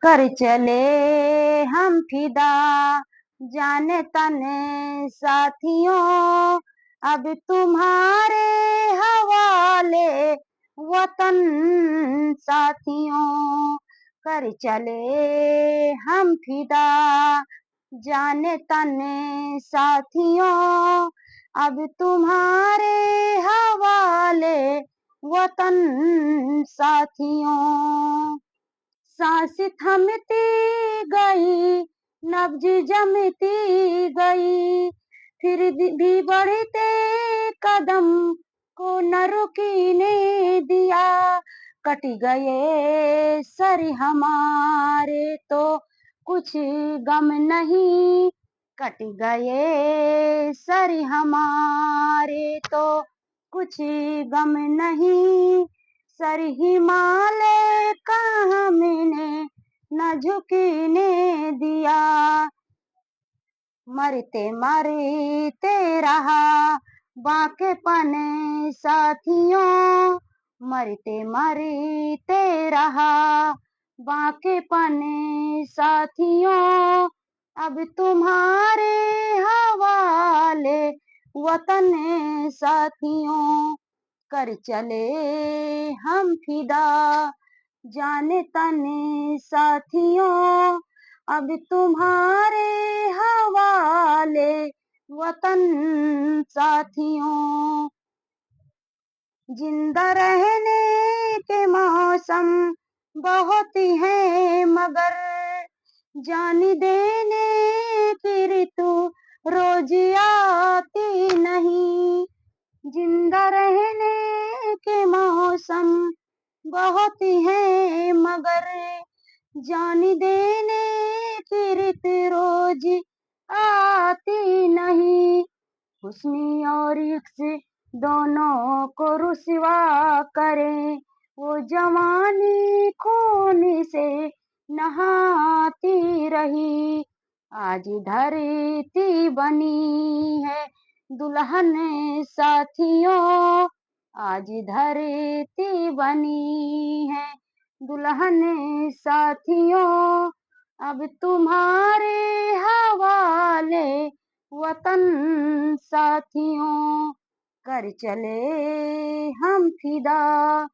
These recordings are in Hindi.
कर चले हम फिदा जाने तने साथियों, अब तुम्हारे हवाले वतन साथियों। कर चले हम फिदा जाने तने साथियों, अब तुम्हारे हवाले वतन साथियों। सांस थमती गई, नब्ज जमती गई, फिर भी बढ़ते कदम को न रुकने दिया। कट गए सर हमारे तो कुछ गम नहीं, कट गए सर हमारे तो कुछ गम नहीं। सर हिमालय का हमने न झुकने दिया, मरते मरते रहा बांकेपन साथियों, मरते मरते रहा बांकेपन साथियों। अब तुम्हारे हवाले वतन साथियों, कर चले हम फिदा जाने तने साथियों, अब तुम्हारे हवाले वतन साथियों। जिंदा रहने के मौसम बहुत हैं मगर जान देने की ऋतु रोज आती नहीं। जिंदा रहने के मौसम बहुत हैं मगर जान देने की रीत रोज आती नहीं। हुस्न और इश्क दोनों को रुसवा करे, वो जवानी खून से नहाती रही। आज धरती बनी है दुल्हन साथियों, आज धरती बनी है दुल्हन साथियों। अब तुम्हारे हवाले वतन साथियों, कर चले हम फिदा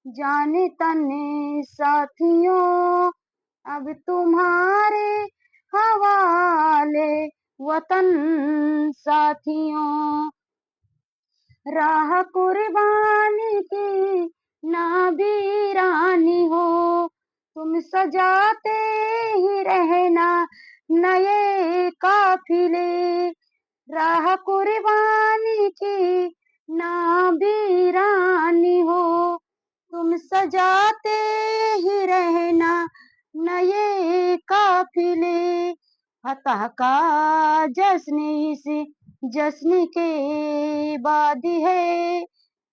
जाने तने साथियों, अब तुम्हारे हवाले वतन साथियों। राह कुर्बानी की ना वीरानी हो, तुम सजाते ही रहना नए काफिले। राह कुर्बानी की ना वीरानी हो, तुम सजाते ही रहना नए काफिले। फतह का जश्न इस जश्न के बाद है,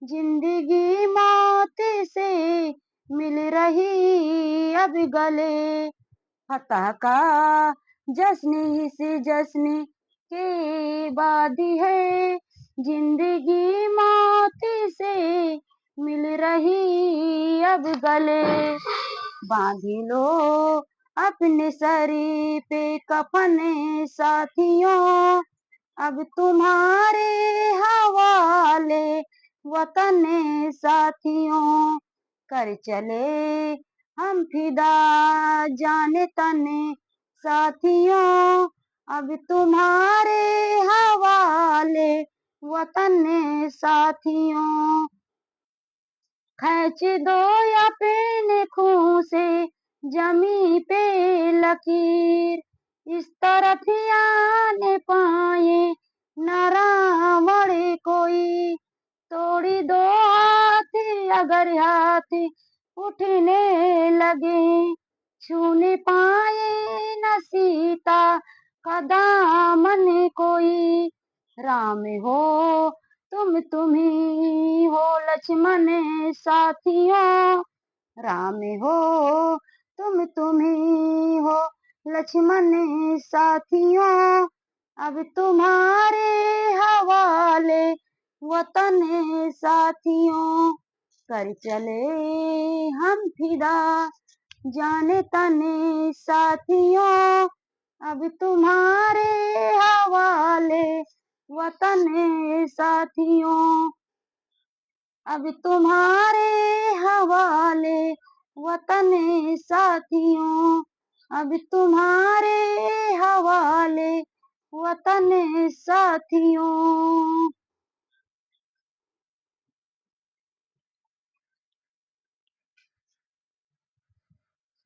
जिंदगी मौत से मिल रही अब गले। फतह का जश्न इस जश्न के बाद है, जिंदगी मौत से मिल रही अब गले। बांध लो अपने सर पे कफन साथियों, अब तुम्हारे हवाले वतन साथियों। कर चले हम फिदा जाने तने साथियों, अब तुम्हारे हवाले वतन साथियों। खींच दो अपने खून से जमी पे लकीर, इस तरफ आने पाए न रावण कोई। तोड़ी दो हाथ अगर हाथ उठने लगे, छूने पाए न सीता का दामन कोई। राम हो तुम ही हो लक्ष्मण साथियों, राम हो तुम ही हो लक्ष्मण साथियों। अब तुम्हारे हवाले वतन साथियों, कर चले हम फिदा जाने तने साथियों अब तुम्हारे हवाले वतन है साथियों, अब तुम्हारे हवाले वतन है साथियों, अब तुम्हारे हवाले वतन है साथियों।